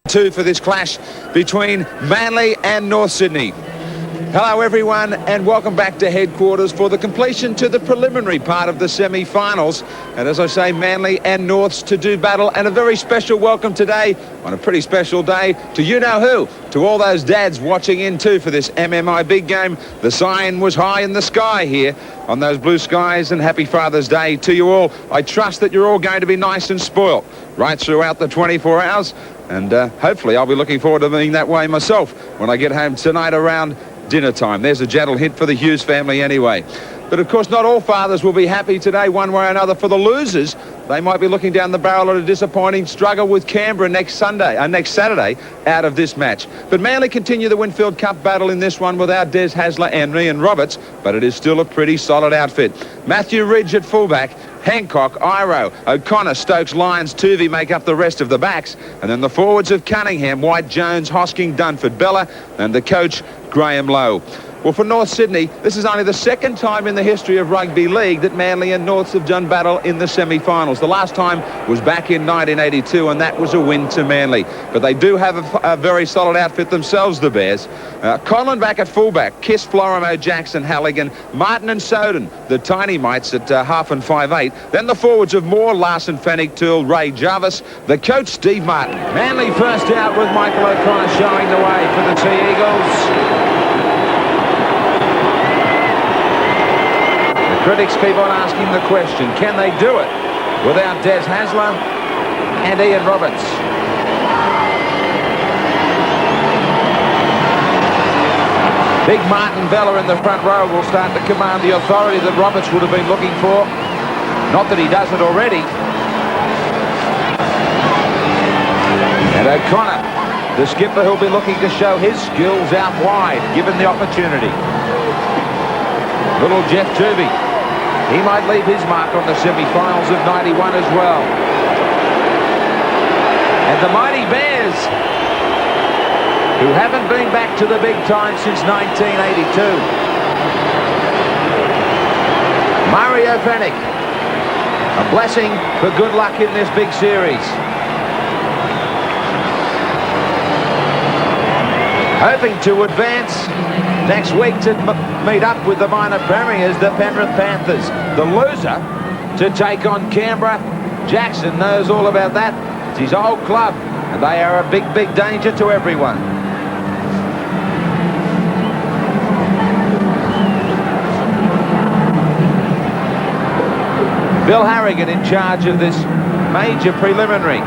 Two for this clash between Manly and North Sydney. Hello everyone and welcome back to headquarters for the completion to the preliminary part of the semi-finals. And as I say, Manly and Norths to do battle, and a very special welcome today on a pretty special day to you-know-who, to all those dads watching in too for this MMI big game. The sign was high in the sky here on those blue skies, and happy Father's Day to you all. I trust that you're all going to be nice and spoilt right throughout the 24 hours, and hopefully I'll be looking forward to being that way myself when I get home tonight around dinner time. There's a gentle hint for the Hughes family anyway. But of course, not all fathers will be happy today one way or another. For the losers, they might be looking down the barrel at a disappointing struggle with Canberra next Saturday out of this match. But Manly continue the Winfield Cup battle in this one without Des Hasler and Ian Roberts, but it is still a pretty solid outfit. Matthew Ridge at fullback, Hancock, Iro, O'Connor, Stokes, Lyons, Tuvey make up the rest of the backs. And then the forwards of Cunningham, White, Jones, Hosking, Dunford, Bella, and the coach, Graham Lowe. Well, for North Sydney, this is only the second time in the history of rugby league that Manly and Norths have done battle in the semi-finals. The last time was back in 1982, and that was a win to Manly. But they do have a very solid outfit themselves, the Bears. Conlon back at fullback, Kiss, Florimo, Jackson, Halligan, Martin and Soden, the tiny mites at half and 5'8". Then the forwards of Moore, Larson, Fennick, Toole, Ray Jarvis, the coach, Steve Martin. Manly first out with Michael O'Connor showing the way for the Sea Eagles. Critics keep on asking the question, can they do it without Des Hasler and Ian Roberts? Big Martin Bella in the front row will start to command the authority that Roberts would have been looking for. Not that he does it already. And O'Connor, the skipper, who'll be looking to show his skills out wide, given the opportunity. Little Jeff Tuvey. He might leave his mark on the semi-finals of 91 as well. And the mighty Bears, who haven't been back to the big time since 1982. Mario Fennick, a blessing for good luck in this big series. Hoping to advance next week to meet up with the minor premiers, the Penrith Panthers. The loser to take on Canberra. Jackson knows all about that. It's his old club, and they are a big, big danger to everyone. Bill Harrigan in charge of this major preliminary.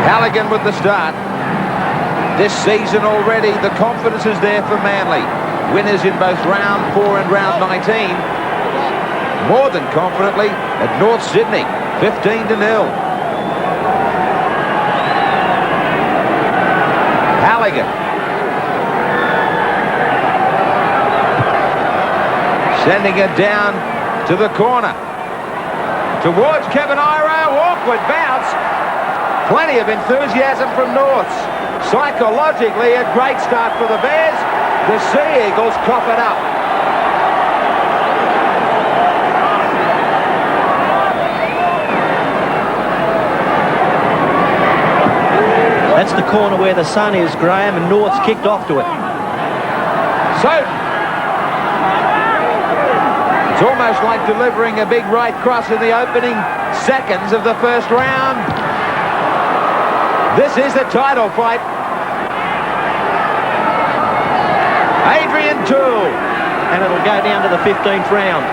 Halligan with the start. This season already, the confidence is there for Manly. Winners in both round 4 and round 19. More than confidently at North Sydney, 15-0. Halligan. Sending it down to the corner. Towards Kevin Iro, awkward bounce. Plenty of enthusiasm from Norths. Psychologically, a great start for the Bears. The Sea Eagles cough it up. That's the corner where the sun is, Graham, and North's kicked off to it. So, it's almost like delivering a big right cross in the opening seconds of the first round. This is the title fight. Adrian Toole. And it'll go down to the 15th round.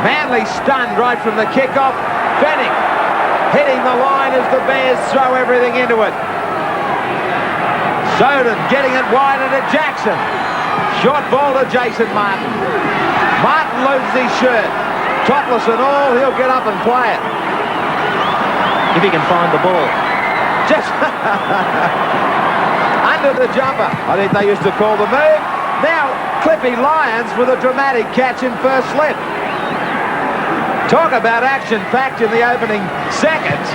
Manly stunned right from the kickoff. Fennick hitting the line as the Bears throw everything into it. Soden getting it wide into Jackson. Short ball to Jason Martin. Martin loses his shirt. Topless and all, he'll get up and play it. If he can find the ball. Just under the jumper. I think they used to call the move. Now, Clippy Lyons with a dramatic catch in first slip. Talk about action-packed in the opening seconds.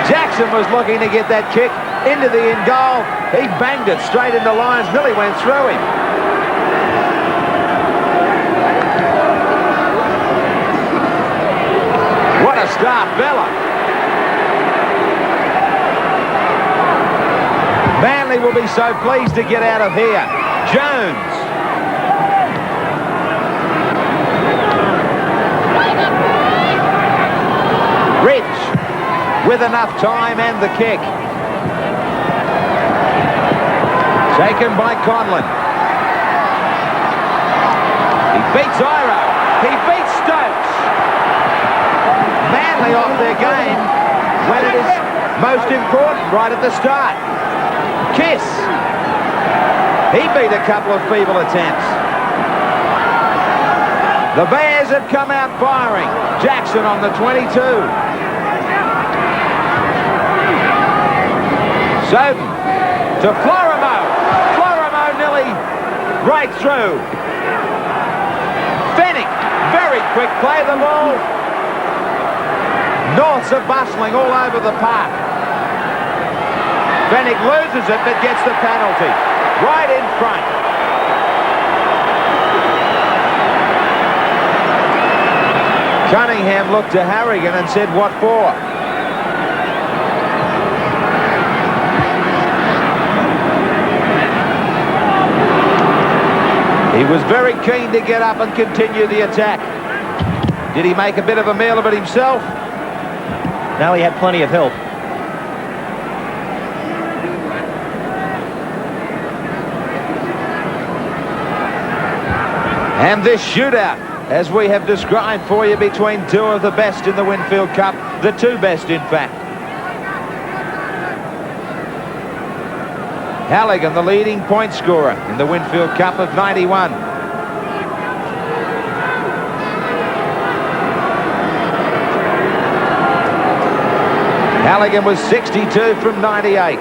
Jackson was looking to get that kick into the in-goal. He banged it straight into Lyons. Nearly went through him. Sharp fella. Manly will be so pleased to get out of here. Jones. Rich with enough time and the kick. Taken by Conlon. He beats Iro. He beats Stokes. Manly off their game when it is most important right at the start. Kiss. He beat a couple of feeble attempts. The Bears have come out firing. Jackson on the 22. Soden to Florimo. Florimo nearly right through. Fennick, very quick play the ball. Norths are bustling all over the park. Fennick loses it but gets the penalty. Right in front. Cunningham looked to Harrigan and said, "What for?" He was very keen to get up and continue the attack. Did he make a bit of a meal of it himself? No, he had plenty of help. And this shootout, as we have described for you, between two of the best in the Winfield Cup, the two best in fact. Halligan, the leading point scorer in the Winfield Cup of 91. Halligan was 62 from 98.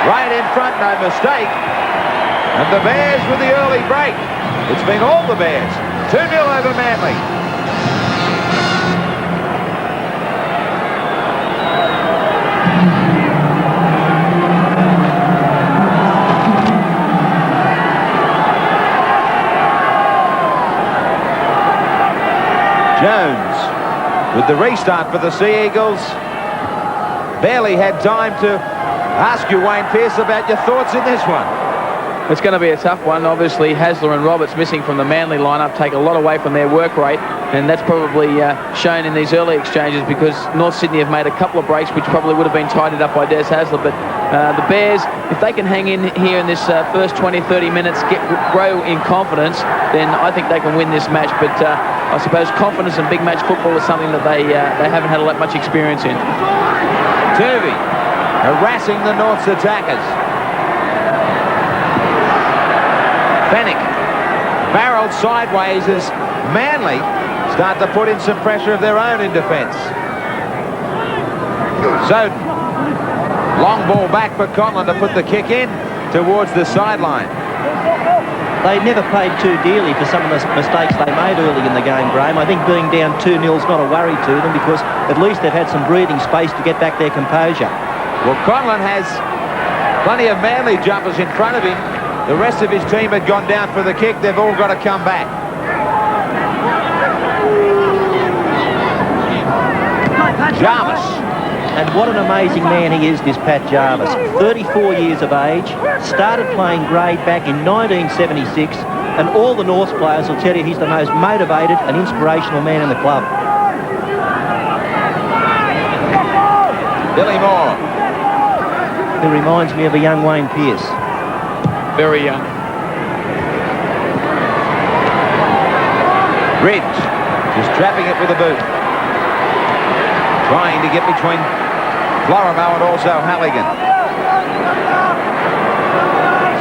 Right in front, no mistake. And the Bears with the early break. It's been all the Bears. 2-0 over Manly. Jones with the restart for the Sea Eagles. Barely had time to ask you, Wayne Pearce, about your thoughts in this one. It's going to be a tough one. Obviously, Hasler and Roberts missing from the Manly lineup take a lot away from their work rate, and that's probably shown in these early exchanges because North Sydney have made a couple of breaks which probably would have been tidied up by Des Hasler. But the Bears, if they can hang in here in this first 20-30 minutes, grow in confidence, then I think they can win this match. But I suppose confidence in big match football is something that they haven't had much experience in. Turvey harassing the North's attackers. Fennick barreled sideways as Manly start to put in some pressure of their own in defence. Soden. Long ball back for Conlon to put the kick in towards the sideline. They never paid too dearly for some of the mistakes they made early in the game, Graham. I think being down 2-0 is not a worry to them because at least they've had some breathing space to get back their composure. Well, Conlon has plenty of Manly jumpers in front of him. The rest of his team had gone down for the kick. They've all got to come back. Jarvis. And what an amazing man he is, this Pat Jarvis. 34 years of age, started playing grade back in 1976, and all the North players will tell you he's the most motivated and inspirational man in the club. Billy Moore. He reminds me of a young Wayne Pearce. Very young. Ridge just trapping it with a boot. Trying to get between Florimo and also Halligan.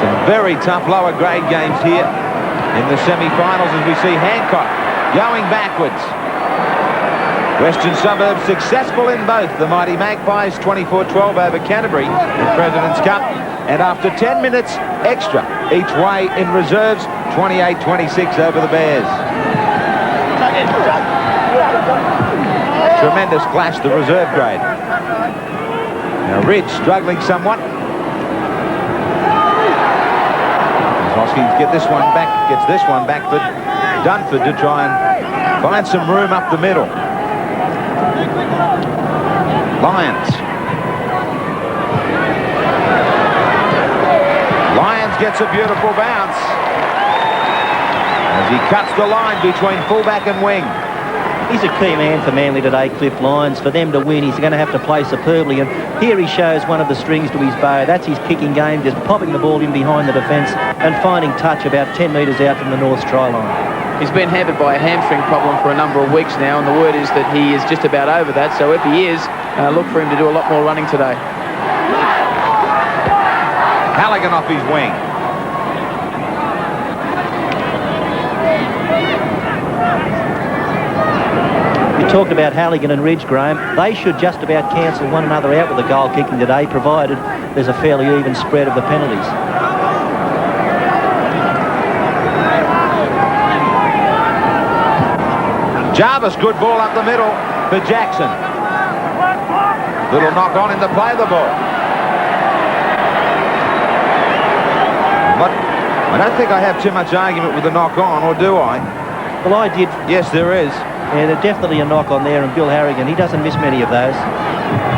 Some very tough lower grade games here in the semi-finals as we see Hancock going backwards. Western Suburbs successful in both. The mighty Magpies 24-12 over Canterbury in President's Cup. And after 10 minutes extra each way in reserves, 28-26 over the Bears. Tremendous clash, the reserve grade. Now Ridge struggling somewhat. Hosking gets this one back, but Dunford to try and find some room up the middle. Lyons. Lyons gets a beautiful bounce as he cuts the line between fullback and wing. He's a key man for Manly today, Cliff Lyons. For them to win, he's going to have to play superbly. And here he shows one of the strings to his bow. That's his kicking game, just popping the ball in behind the defence and finding touch about 10 metres out from the North's try line. He's been hampered by a hamstring problem for a number of weeks now, and the word is that he is just about over that. So if he is, look for him to do a lot more running today. Halligan off his wing. We talked about Halligan and Ridge, Graham. They should just about cancel one another out with the goal kicking today, provided there's a fairly even spread of the penalties. Jarvis, good ball up the middle for Jackson. Little knock on in the play of the ball. But I don't think I have too much argument with the knock on, or do I? Well, I did. Yes, there is. Yeah, there's definitely a knock on there, and Bill Harrigan, he doesn't miss many of those.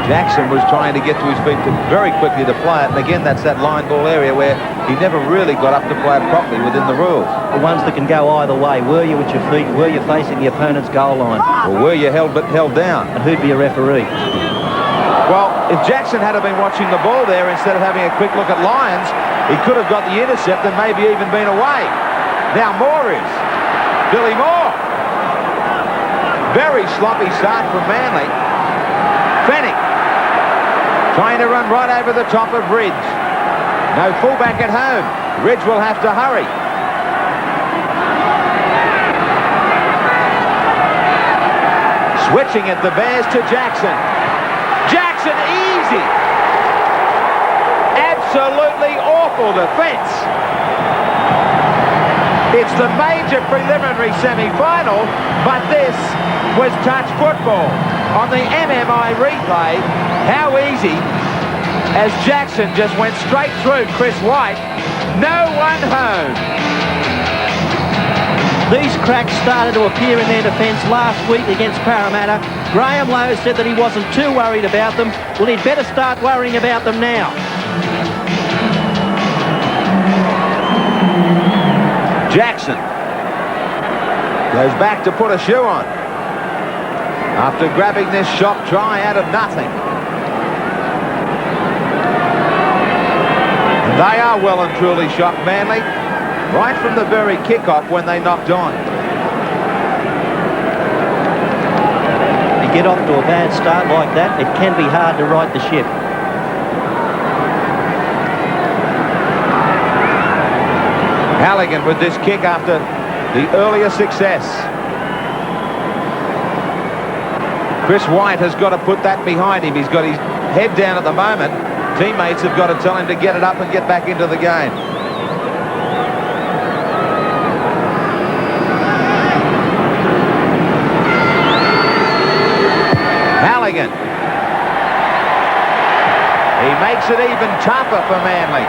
Jackson was trying to get to his feet very quickly to play it, and again, that's that line ball area where he never really got up to play it properly within the rules. The ones that can go either way. Were you at your feet? Were you facing the opponent's goal line? Or were you held down? And who'd be a referee? Well, if Jackson had been watching the ball there instead of having a quick look at Lyons, he could have got the intercept and maybe even been away. Now Moore is. Billy Moore. Very sloppy start from Manly. Fennick trying to run right over the top of Ridge. No fullback at home. Ridge will have to hurry. Switching at the Bears to Jackson. Jackson easy. Absolutely awful defence. It's the major preliminary semi-final, but this was touch football. On the MMI replay, how easy, as Jackson just went straight through Chris White. No one home. These cracks started to appear in their defence last week against Parramatta. Graham Lowe said that he wasn't too worried about them. Well, he'd better start worrying about them now. Jackson goes back to put a shoe on after grabbing this shock try out of nothing. And they are well and truly shocked, Manly, right from the very kick-off when they knocked on. You get off to a bad start like that, it can be hard to right the ship. Halligan with this kick after the earlier success. Chris White has got to put that behind him. He's got his head down at the moment. Teammates have got to tell him to get it up and get back into the game. Halligan. He makes it even tougher for Manly.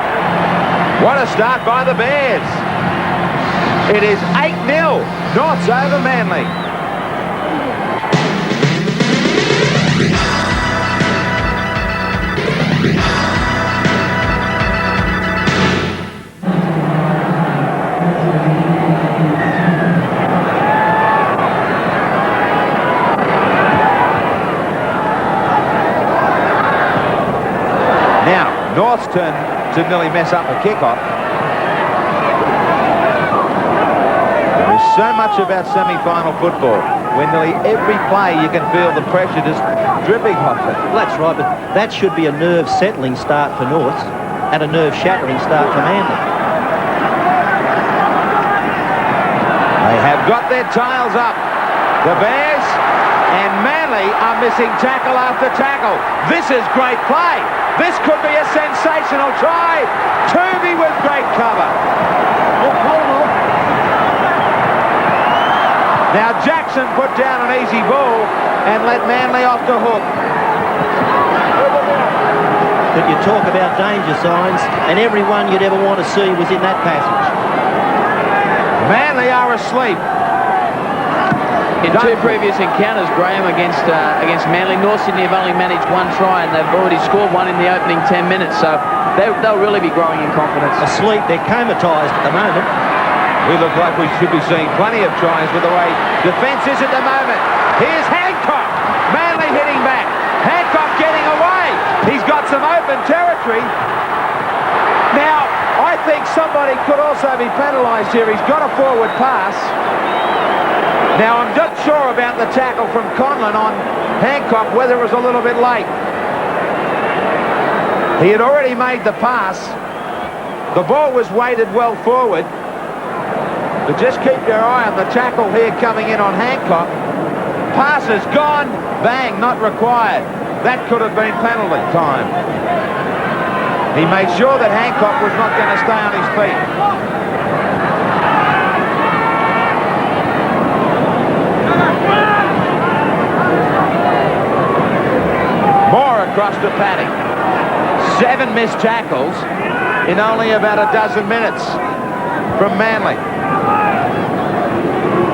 What a start by the Bears. It is 8-0. Norths over Manly. Now, North's turn to nearly mess up a kickoff. There is so much about semi-final football when nearly every play you can feel the pressure just dripping off it. Well, that's right, but that should be a nerve-settling start for Norths and a nerve-shattering start for Manly. They have got their tails up. The Bears and Manly are missing tackle after tackle. This is great play. This could be a sensational try. Toomey with great cover. Now Jackson put down an easy ball and let Manly off the hook. But you talk about danger signs, and everyone you'd ever want to see was in that passage. Manly are asleep. In two previous encounters, Graham, against Manly, North Sydney have only managed one try, and they've already scored one in the opening 10 minutes, so they'll really be growing in confidence. Asleep, they're comatised at the moment. We look like we should be seeing plenty of tries with the way defence is at the moment. Here's Hancock. Manly hitting back. Hancock getting away. He's got some open territory. Now, I think somebody could also be penalised here. He's got a forward pass. Now, I'm not sure about the tackle from Conlon on Hancock, whether it was a little bit late. He had already made the pass. The ball was weighted well forward. But just keep your eye on the tackle here coming in on Hancock. Pass is gone. Bang, not required. That could have been penalty time. He made sure that Hancock was not going to stay on his feet. Across to Paddy. 7 missed tackles in only about a dozen minutes from Manly.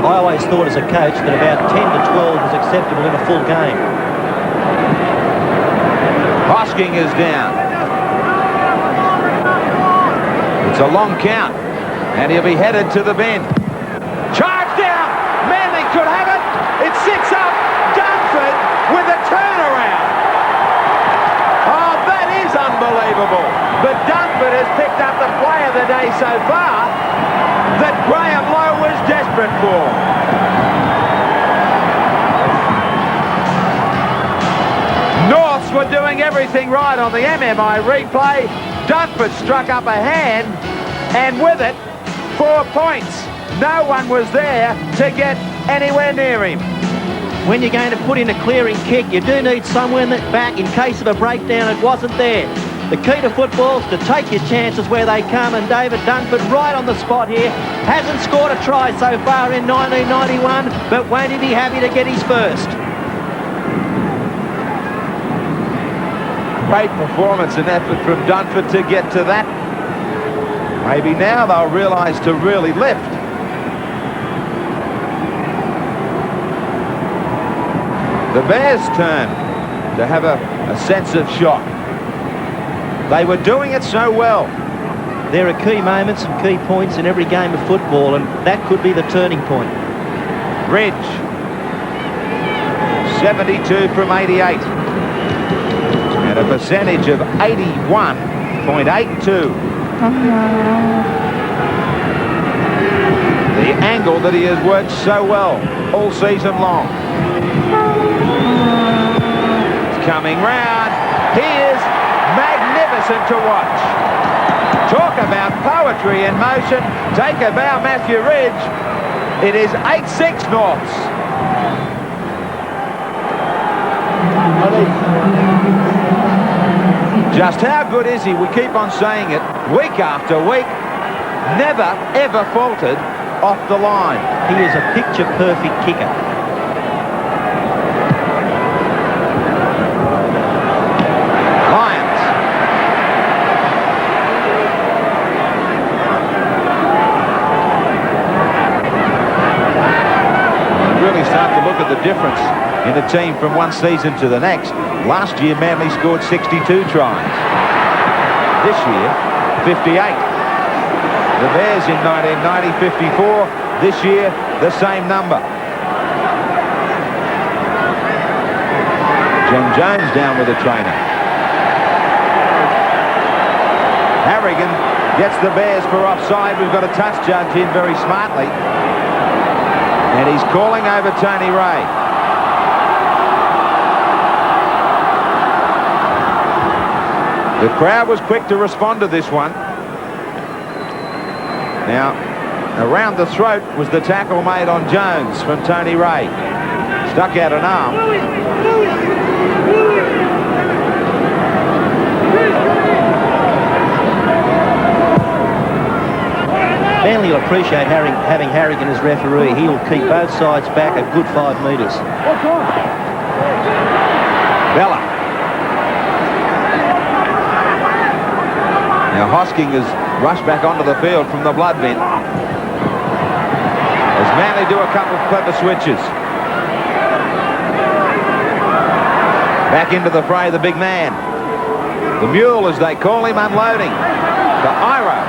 I always thought as a coach that about 10 to 12 was acceptable in a full game. Hosking is down. It's a long count, and he'll be headed to the bend. Charge down! Manly could have it! It sits up! Dunford with a turnaround! Unbelievable. But Dunford has picked up the play of the day so far that Graham Lowe was desperate for. Norths were doing everything right on the MMI replay. Dunford struck up a hand, and with it, 4 points. No one was there to get anywhere near him. When you're going to put in a clearing kick, you do need someone that back in case of a breakdown. It wasn't there. The key to football is to take your chances where they come, and David Dunford right on the spot here. Hasn't scored a try so far in 1991, but won't he be happy to get his first? Great performance and effort from Dunford to get to that. Maybe now they'll realise to really lift. The Bears' turn to have a sense of shock. They were doing it so well. There are key moments and key points in every game of football, and that could be the turning point. Ridge, 72 from 88. And a percentage of 81.82. The angle that he has worked so well all season long. Coming round. He is magnificent to watch. Talk about poetry in motion. Take a bow, Matthew Ridge. It is 8-6 Norths. Just how good is he? We keep on saying it week after week. Never, ever faltered off the line. He is a picture-perfect kicker. The difference in a team from one season to the next. Last year Manly scored 62 tries. This year 58. The Bears in 1990 54. This year the same number. John Jones down with a trainer. Harrigan gets the Bears for offside. We've got a touch judge in very smartly. And he's calling over Tony Ray. The crowd was quick to respond to this one. Now, around the throat was the tackle made on Jones from Tony Ray. Stuck out an arm. Manly will appreciate having Harrigan as referee. He will keep both sides back a good 5 metres. Bella. Now Hosking has rushed back onto the field from the blood bin. As Manly do a couple of clever switches. Back into the fray, the big man. The mule, as they call him, unloading. To Iro.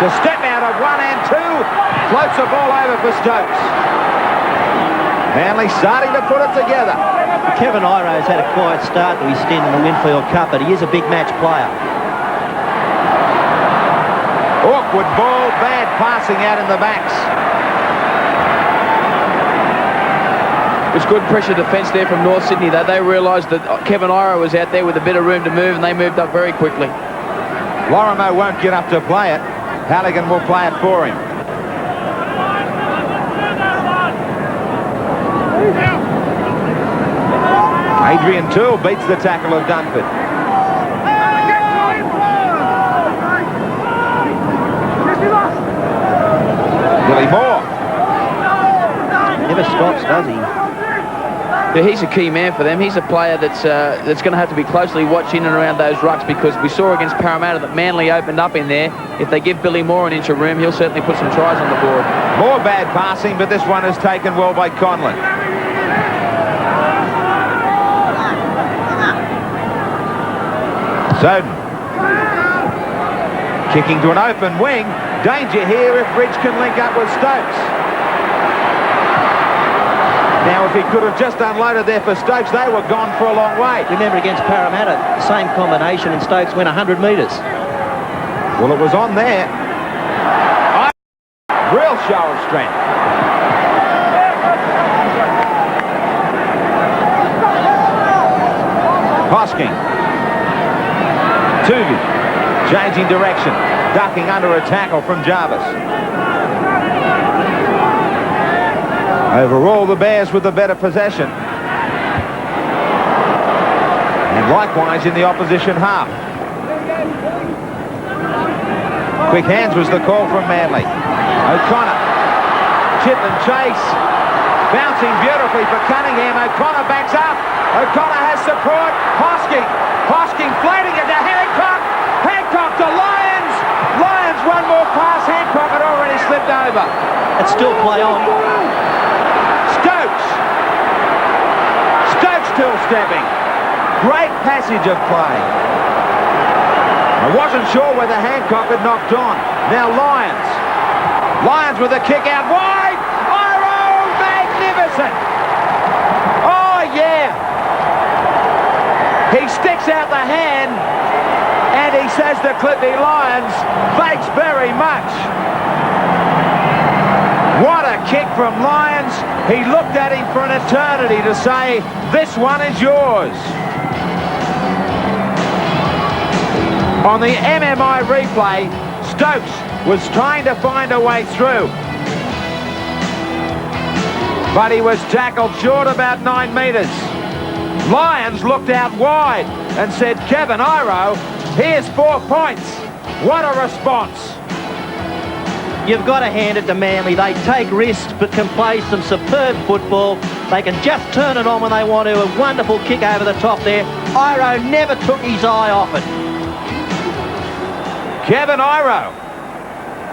To step out of 1 and 2. Floats the ball over for Stokes. Manly starting to put it together. Kevin Iro's had a quiet start to his stint in the Winfield Cup, but he is a big match player. Awkward ball, bad passing out in the backs. It's good pressure defence there from North Sydney, though. They realised that Kevin Iro was out there with a bit of room to move, and they moved up very quickly. Lorimer won't get up to play it. Halligan will play it for him. Adrian Toole beats the tackle of Dunford. Billy Moore. Never stops, does he? Yeah, he's a key man for them. He's a player that's going to have to be closely watched in and around those rucks, because we saw against Parramatta that Manly opened up in there. If they give Billy Moore an inch of room, he'll certainly put some tries on the board. More bad passing, but this one is taken well by Conlon. Soden. Kicking to an open wing. Danger here if Ridge can link up with Stokes. Now, if he could have just unloaded there for Stokes, they were gone for a long way. Remember, against Parramatta, same combination, and Stokes went 100 metres. Well, it was on there. Real show of strength. Hosking. Tuvi. Changing direction. Ducking under a tackle from Jarvis. Overall, the Bears with the better possession. And likewise in the opposition half. Quick hands was the call from Manly. O'Connor. Chip and chase. Bouncing beautifully for Cunningham. O'Connor backs up. O'Connor has support. Hosking. Hosking floating it to Hancock. Hancock to Lyons. Lyons one more pass. Hancock had already slipped over. It's still play on. Stokes. Stokes still stepping. Great passage of play. I wasn't sure whether Hancock had knocked on. Now Lyons. Lyons with a kick out wide. Iro, magnificent. Oh, yeah. He sticks out the hand and he says to Clippy Lyons, thanks very much. What a kick from Lyons. He looked at him for an eternity to say, this one is yours. On the MMI replay, Stokes was trying to find a way through. But he was tackled short about 9 metres. Lyons looked out wide and said, Kevin Iro, here's 4 points. What a response. You've got to hand it to Manly. They take risks but can play some superb football. They can just turn it on when they want to. A wonderful kick over the top there. Iro never took his eye off it. Kevin Iro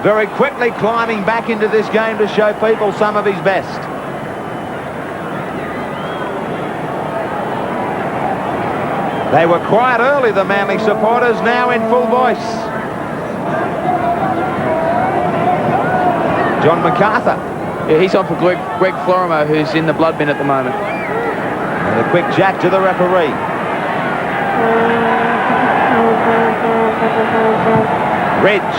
very quickly climbing back into this game to show people some of his best. They were quiet early, the Manly supporters, now in full voice. John MacArthur. Yeah, he's on for Greg Florimo, who's in the blood bin at the moment. And a quick jack to the referee. Ridge.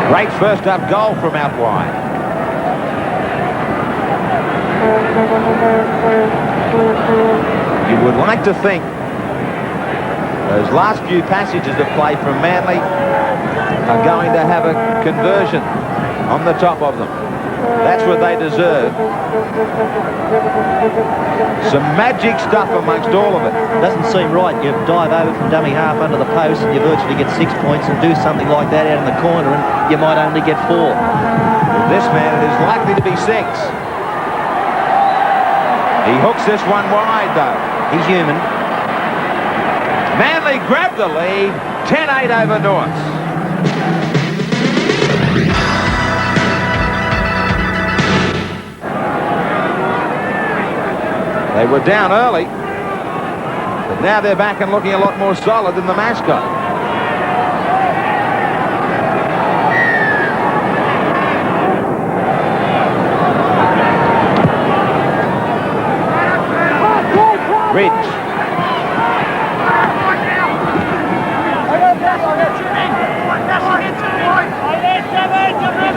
Great first up goal from out wide. You would like to think those last few passages of play from Manly are going to have a conversion on the top of them. That's what they deserve. Some magic stuff amongst all of it. Doesn't seem right. You dive over from dummy half under the post and you virtually get 6 points, and do something like that out in the corner and you might only get 4. With this man, it is likely to be 6. He hooks this one wide, though. He's human. Manly grabbed the lead, 10-8 over North. They were down early, but now they're back and looking a lot more solid than the mascot. Ridge.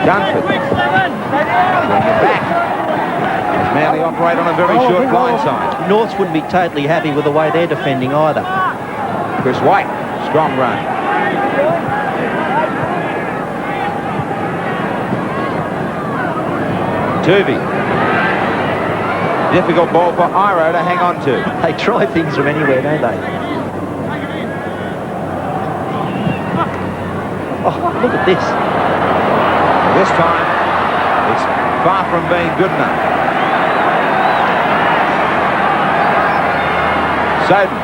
Dunford. Bring it back. Manly operate on a very short blind side. Norths wouldn't be totally happy with the way they're defending either. Chris White, strong run. Tuvey. Difficult ball for Iro to hang on to. They try things from anywhere, don't they? Oh, look at this. This time, it's far from being good enough. Soden.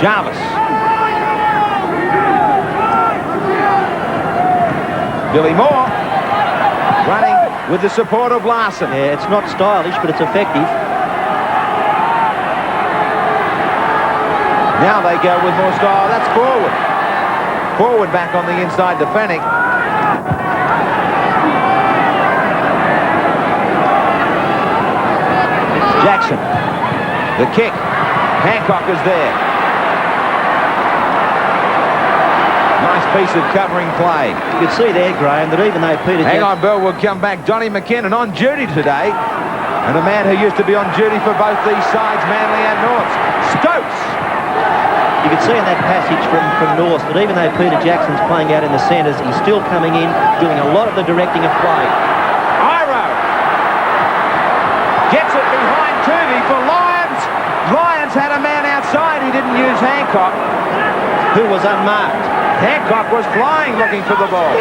Jarvis. Billy Moore running with the support of Larson. Yeah, it's not stylish, but it's effective. Now they go with more style. That's forward. Forward back on the inside defending. Jackson. The kick. Hancock is there. Nice piece of covering play. You can see there, Graham, that even though Peter... Hang on, Bill, we'll come back. Donnie McKinnon on duty today. And a man who used to be on duty for both these sides, Manly and Norths. Stokes. You can see in that passage from North that even though Peter Jackson's playing out in the centres, he's still coming in, doing a lot of the directing of play. Iro gets it behind Tuvey for Lyons. Lyons had a man outside. He didn't use Hancock, Who was unmarked. Hancock was flying looking for the ball.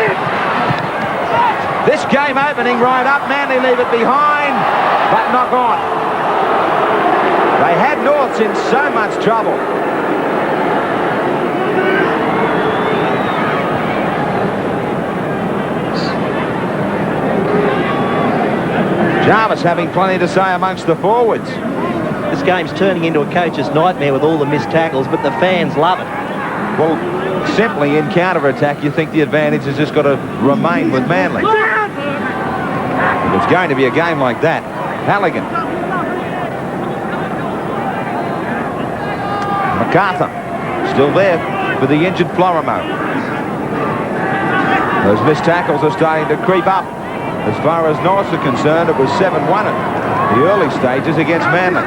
This game opening right up. Manly leave it behind, but knock on. They had Norths in so much trouble. Jarvis having plenty to say amongst the forwards. This game's turning into a coach's nightmare with all the missed tackles, but the fans love it. Well, simply in counter-attack, you think the advantage has just got to remain with Manly. It's going to be a game like that. Halligan. MacArthur still there for the injured Florimo. Those missed tackles are starting to creep up. As far as Norths are concerned, it was 7-1 at the early stages against Manly.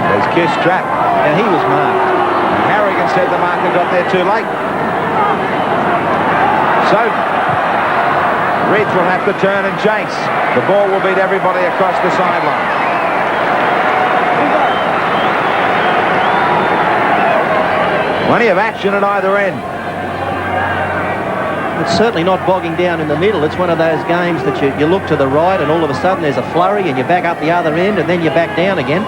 There's Kiss trap. Now, he was marked. Harrigan said the marker got there too late. So, Ridge will have to turn and chase. The ball will beat everybody across the sideline. Plenty of action at either end. It's certainly not bogging down in the middle. It's one of those games that you look to the right and all of a sudden there's a flurry and you're back up the other end and then you're back down again.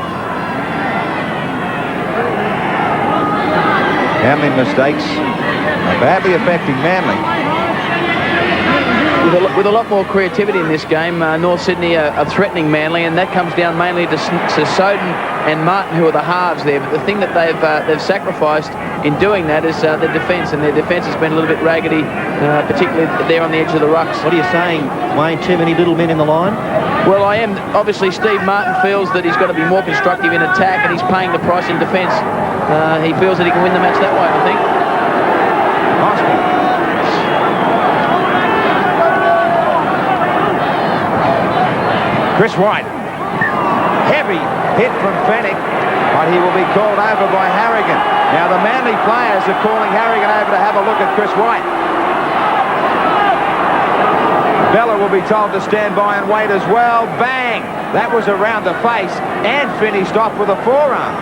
Handling mistakes are badly affecting Manly. With a lot more creativity in this game, North Sydney are threatening Manly, and that comes down mainly to Soden and Martin, who are the halves there. But the thing that they've sacrificed in doing that is their defence, and their defence has been a little bit raggedy, particularly there on the edge of the rucks. What are you saying, Wayne? Too many little men in the line? Well, I am. Obviously, Steve Martin feels that he's got to be more constructive in attack, and he's paying the price in defence. He feels that he can win the match that way, I think. Chris White. Heavy hit from Fennick, but he will be called over by Harrigan. Now the Manly players are calling Harrigan over to have a look at Chris White. Bella will be told to stand by and wait as well. Bang! That was around the face and finished off with a forearm.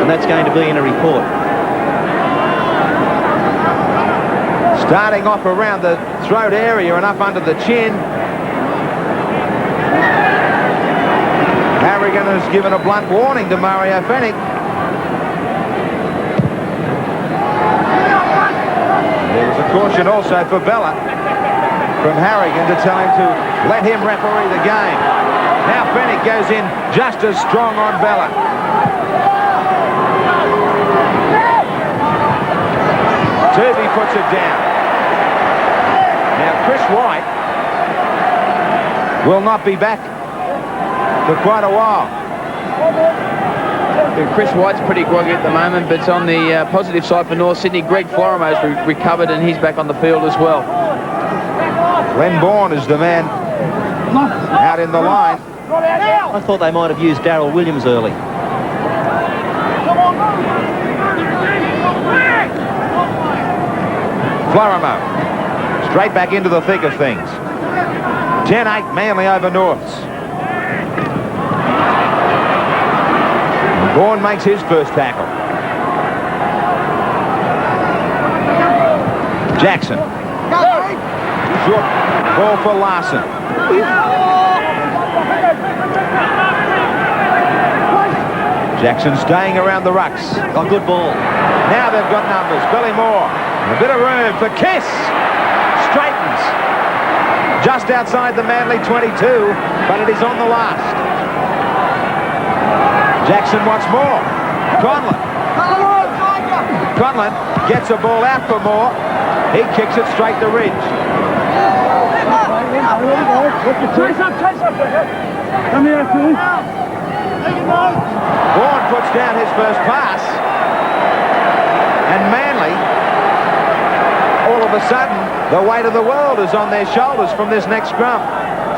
And that's going to be in a report. Starting off around the throat area and up under the chin. Harrigan has given a blunt warning to Mario Fennick. There was a caution also for Bella from Harrigan to tell him to let him referee the game. Now Fennick goes in just as strong on Bella. Turvey puts it down. Now Chris White will not be back for quite a while. Chris White's pretty groggy at the moment, but on the positive side for North Sydney, Greg Florimo's recovered and he's back on the field as well. Glenn Bourne is the man out in the line. I thought they might have used Darryl Williams early. Florimo straight back into the thick of things. 10-8 Manly over Norths. Bourne makes his first tackle. Jackson. Short ball for Larson. Jackson staying around the rucks. A good ball. Now they've got numbers. Billy Moore. A bit of room for Kiss. Straightens. Just outside the Manly 22, but it is on the last. Jackson wants more. Conlon. Conlon gets a ball out for Moore. He kicks it straight to Ridge. Vaughan puts down his first pass. And Manly, all of a sudden, the weight of the world is on their shoulders from this next scrum.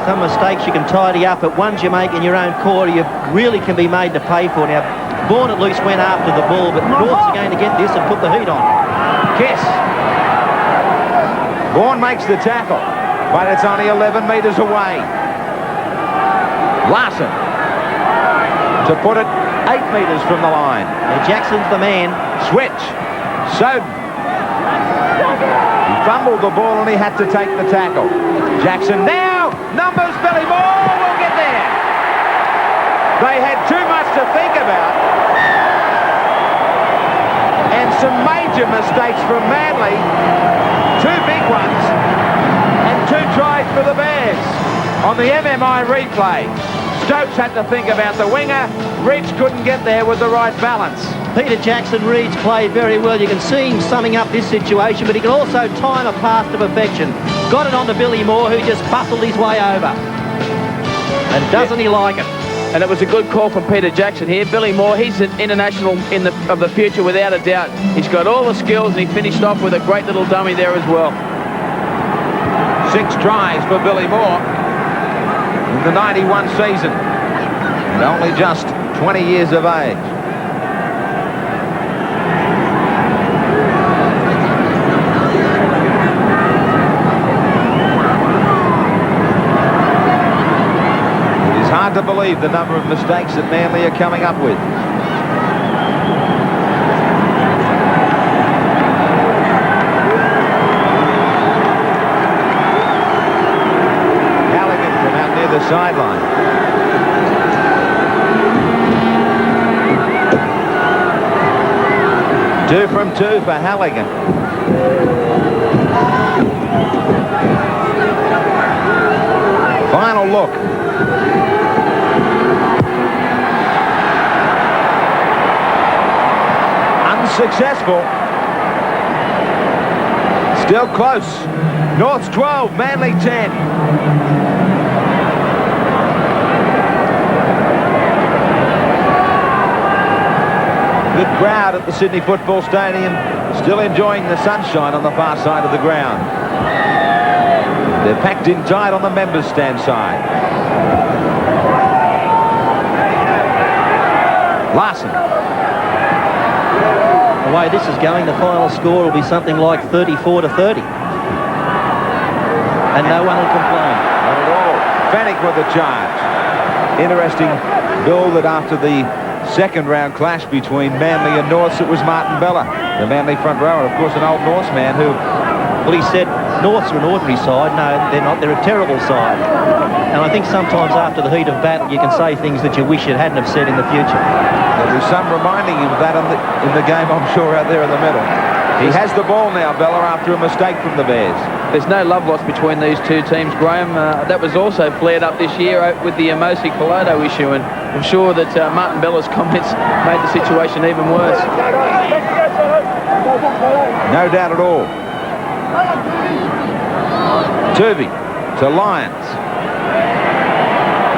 Some mistakes you can tidy up, but ones you make in your own quarter, you really can be made to pay for. Now, Vaughan at least went after the ball, but Norths are going to get this and put the heat on. Kiss. Vaughan makes the tackle, but it's only 11 metres away. Larson to put it 8 metres from the line. Now, Jackson's the man. Switch. Soden. He fumbled the ball and he had to take the tackle. Jackson now. Numbers. Billy Moore will get there. They had too much to think about. And some major mistakes from Manly. 2 big ones. And 2 tries for the Bears. On the MMI replay, Stokes had to think about the winger. Ridge couldn't get there with the right balance. Peter Jackson Reed's played very well. You can see him summing up this situation, but he can also time a pass to perfection. Got it on to Billy Moore, who just bustled his way over. And doesn't he like it? And it was a good call from Peter Jackson here. Billy Moore, he's an international of the future without a doubt. He's got all the skills and he finished off with a great little dummy there as well. 6 tries for Billy Moore in the 91 season. And only just 20 years of age. Hard to believe the number of mistakes that Manly are coming up with. Halligan from out near the sideline. Two from 2 for Halligan. Final look. Successful. Still close. North's 12, Manly 10. Good crowd at the Sydney Football Stadium, still enjoying the sunshine on the far side of the ground. They're packed in tight on the members' stand side. Larson. The way this is going, the final score will be something like 34-30. And no one will complain. Not at all. Fennick with the charge. Interesting, Bill, that after the second round clash between Manly and Norths, it was Martin Bella, the Manly front rower, of course an old Norths man who Well, he said Norths are an ordinary side. No, they're not. They're a terrible side. And I think sometimes after the heat of battle, you can say things that you wish you hadn't have said in the future. There'll be some reminding him of that in the game, I'm sure, out there in the middle. He has the ball now, Bella, after a mistake from the Bears. There's no love lost between these two teams, Graham. That was also flared up this year with the Mosi Colodo issue, and I'm sure that Martin Bella's comments made the situation even worse. No doubt at all. Turvey to Lyons.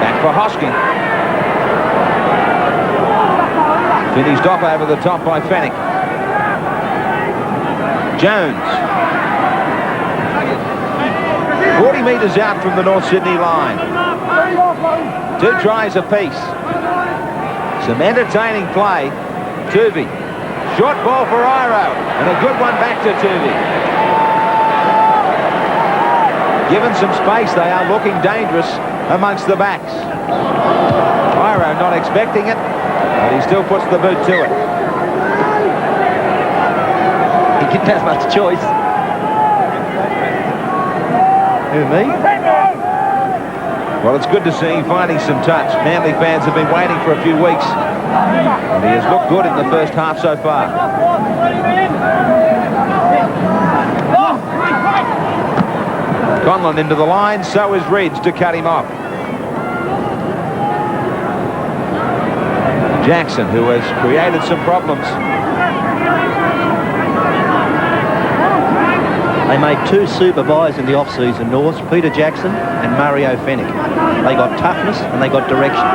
Back for Hosking. Finished off over the top by Fennick. Jones. 40 metres out from the North Sydney line. 2 tries apiece. Some entertaining play. Turvey. Short ball for Iro. And a good one back to Turvey. Given some space, they are looking dangerous amongst the backs. Iro not expecting it, but he still puts the boot to it. He didn't have much choice. Who, me? Well, it's good to see him finding some touch. Manly fans have been waiting for a few weeks, and he has looked good in the first half so far. Conlon into the line, so is Ridge to cut him off. Jackson, who has created some problems. They made 2 super buys in the off-season, Norths, Peter Jackson and Mario Fennick. They got toughness and they got direction.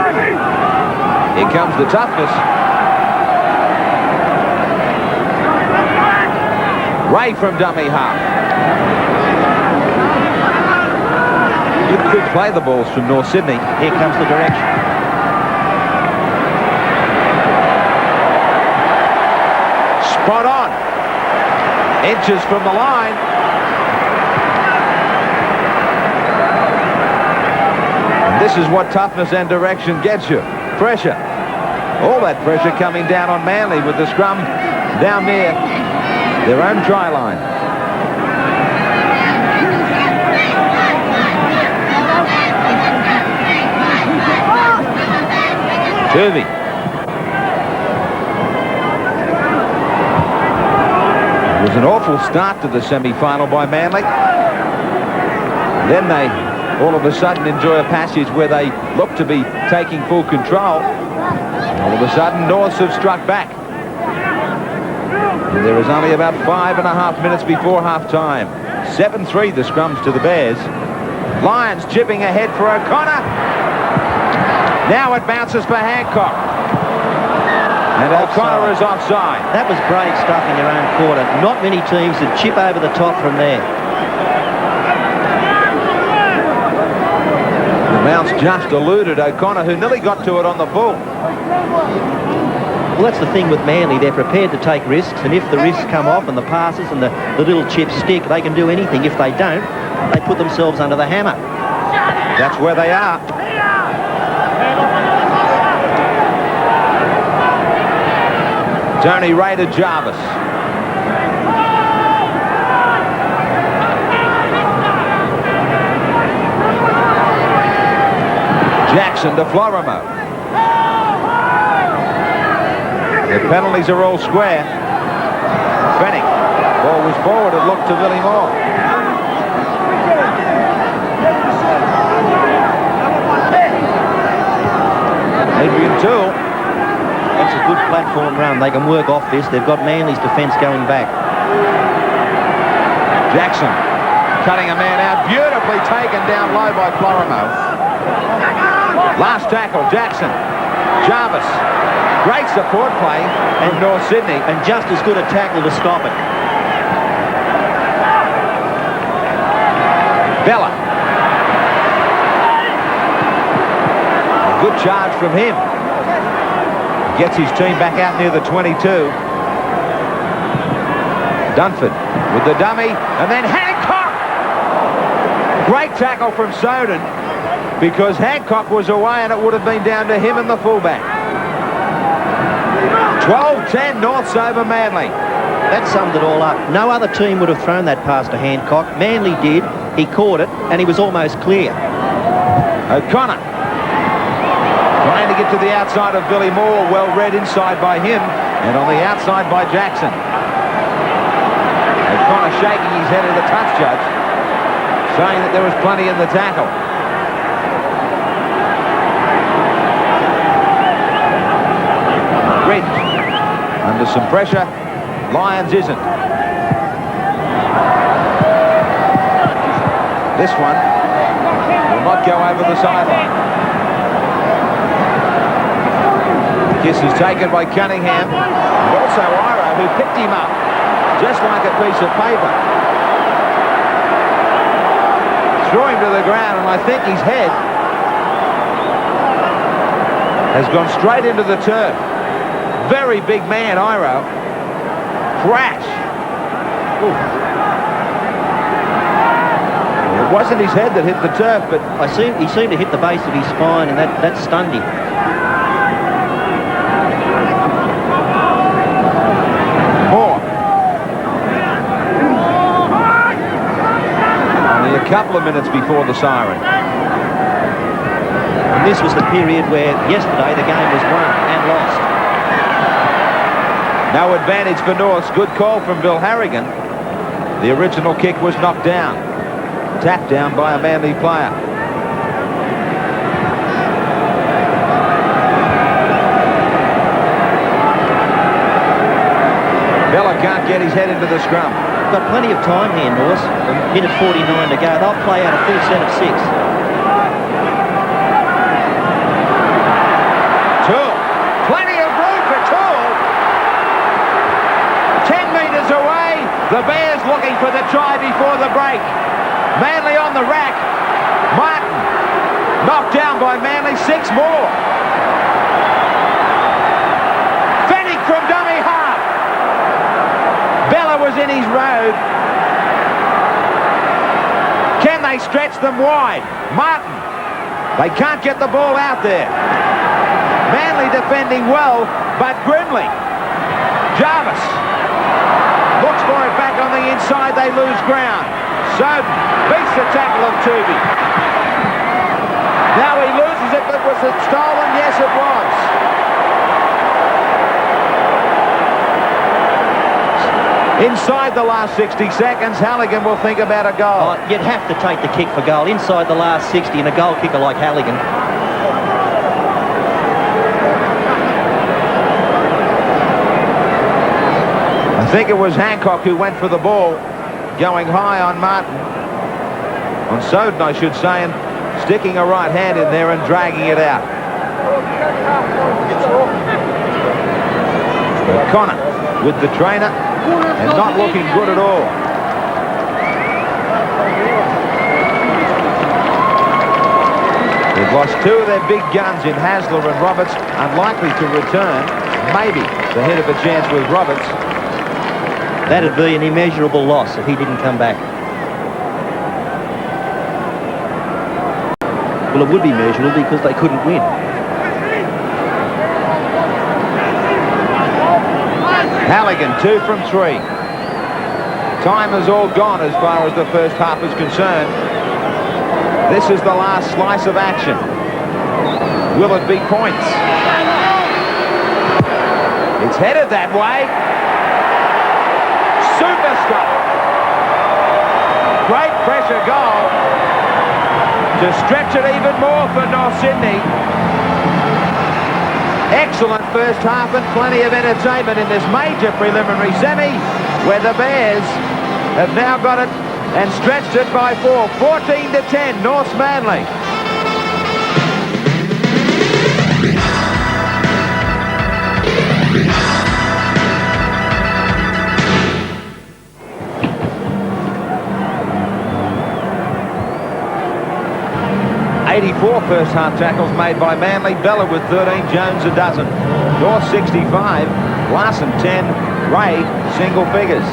Here comes the toughness. Ray from dummy half. Good play the balls from North Sydney. Here comes the direction. Spot on. Inches from the line. And this is what toughness and direction gets you. Pressure. All that pressure coming down on Manly with the scrum down near their own try line. Turvey. It was an awful start to the semi-final by Manly. Then they all of a sudden enjoy a passage where they look to be taking full control. All of a sudden, Norths have struck back. And there is only about 5.5 minutes before half-time. 7-3 the scrums to the Bears. Lyons chipping ahead for O'Connor. Now it bounces for Hancock. And O'Connor is offside. That was brave stuff in your own quarter. Not many teams would chip over the top from there. The bounce just eluded O'Connor, who nearly got to it on the full. Well, that's the thing with Manly. They're prepared to take risks, and if the risks come off and the passes and the little chips stick, they can do anything. If they don't, they put themselves under the hammer. That's where they are. Tony Ray to Jarvis. Jackson to Florimo. The penalties are all square. Fennick. Ball was forward. It looked to Billy Moore. Adrian Toole. That's a good platform run. They can work off this. They've got Manly's defence going back. Jackson cutting a man out. Beautifully taken down low by Florimo. Last tackle, Jackson. Jarvis. Great support play from North Sydney. And just as good a tackle to stop it. Bella. A good charge from him. Gets his team back out near the 22. Dunford with the dummy, and then Hancock! Great tackle from Soden, because Hancock was away and it would have been down to him and the fullback. 12-10 Norths over Manly. That summed it all up. No other team would have thrown that pass to Hancock. Manly did. He caught it, and he was almost clear. O'Connor trying to get to the outside of Billy Moore. Well read inside by him, and on the outside by Jackson. O'Connor shaking his head at the touch judge, saying that there was plenty in the tackle. Ridge under some pressure. Lyons isn't. This one will not go over the sideline. Kiss is taken by Cunningham, and also Iro, who picked him up just like a piece of paper. Threw him to the ground, and I think his head has gone straight into the turf. Very big man, Iro. Crash. Ooh. It wasn't his head that hit the turf, but He seemed to hit the base of his spine, and that stunned him. Moore. Only a couple of minutes before the siren. And this was the period where yesterday the game was won and lost. No advantage for Norths. Good call from Bill Harrigan. The original kick was knocked down. Tapped down by a Manly player. Bella can't get his head into the scrum. Got plenty of time here, North. A minute 49 to go. They'll play out a full set of 6. Toole. Plenty of room for Toole. 10 metres away. The Bears looking for the try before the break. Manly on the rack. Martin knocked down by Manly. 6 more. Fennick from dummy half. Bella was in his road. Can they stretch them wide? Martin. They can't get the ball out there. Manly defending well, but grimly. Jarvis looks for it back on the inside. They lose ground. Soden beats the tackle of Tooby. Now he loses it, but was it stolen? Yes, it was. Inside the last 60 seconds, Halligan will think about a goal. Oh, you'd have to take the kick for goal inside the last 60, and a goal kicker like Halligan. I think it was Hancock who went for the ball, going high on Martin. On Soden, I should say, and sticking a right hand in there and dragging it out. O'Connor with the trainer and not looking good at all. They've lost 2 of their big guns in Hasler and Roberts, unlikely to return. Maybe the head of a chance with Roberts. That'd be an immeasurable loss if he didn't come back. Well, it would be measurable because they couldn't win. Halligan, 2 from 3. Time is all gone as far as the first half is concerned. This is the last slice of action. Will it be points? It's headed that way. Super stop. Great pressure goal to stretch it even more for North Sydney. Excellent first half and plenty of entertainment in this major preliminary semi where the Bears have now got it and stretched it by 4. 14-10, North Manly. First half tackles made by Manly. Bella with 13, Jones a dozen. North 65, Larson 10, Ray single figures.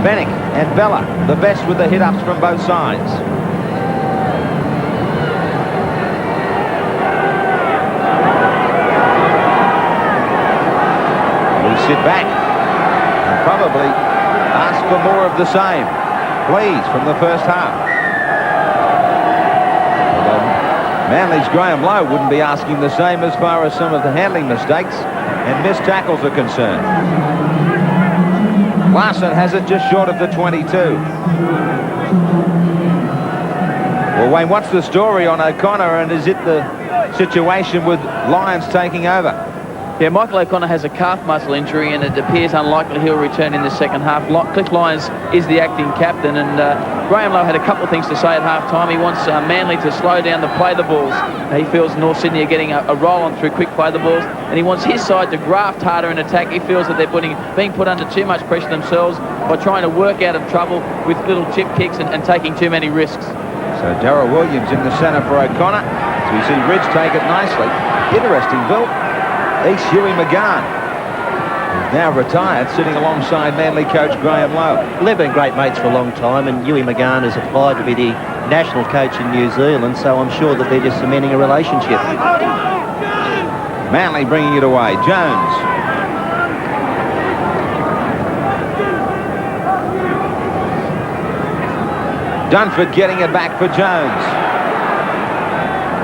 Fennick and Bella the best with the hit-ups from both sides. We sit back. probably ask for more of the same. Please, from the first half. Manly's Graham Lowe wouldn't be asking the same as far as some of the handling mistakes and missed tackles are concerned. Larson has it just short of the 22. Well, Wayne, what's the story on O'Connor, and is it the situation with Lyons taking over? Yeah, Michael O'Connor has a calf muscle injury, and it appears unlikely he'll return in the second half. Cliff Lyons is the acting captain, and Graham Lowe had a couple of things to say at half-time. He wants Manly to slow down to play the balls. He feels North Sydney are getting a roll on through quick play the balls, and he wants his side to graft harder in attack. He feels that they're being put under too much pressure themselves by trying to work out of trouble with little chip kicks and taking too many risks. So Darryl Williams in the centre for O'Connor. So we see Ridge take it nicely. Interesting, Bill. East Huey McGann, who's now retired, sitting alongside Manly coach Graham Lowe. They've been great mates for a long time, and Huey McGann has applied to be the national coach in New Zealand, so I'm sure that they're just cementing a relationship. Manly bringing it away. Jones. Dunford getting it back for Jones.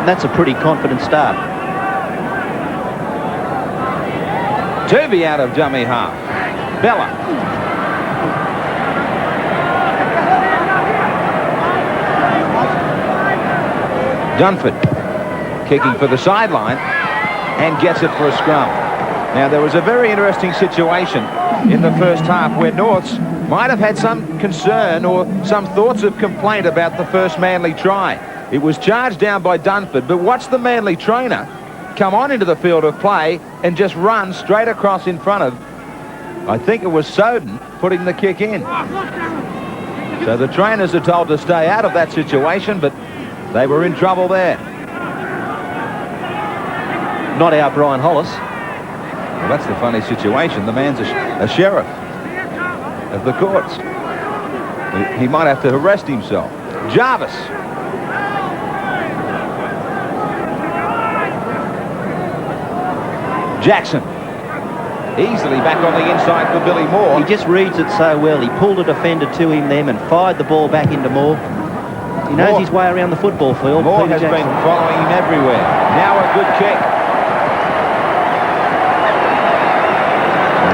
That's a pretty confident start. Tuvey out of dummy half. Bella. Dunford kicking for the sideline and gets it for a scrum. Now, there was a very interesting situation in the first half where Norths might have had some concern or some thoughts of complaint about the first Manly try. It was charged down by Dunford, but watch the Manly trainer come on into the field of play and just run straight across in front of, I think it was Soden, putting the kick in. So the trainers are told to stay out of that situation, but they were in trouble there. Not our Brian Hollis. Well, that's the funny situation. The man's a sheriff of the courts. He might have to arrest himself. Jarvis. Jackson. Easily back on the inside for Billy Moore. He just reads it so well. He pulled a defender to him then and fired the ball back into Moore. He knows his way around the football field. Moore has been following him everywhere. Now a good kick.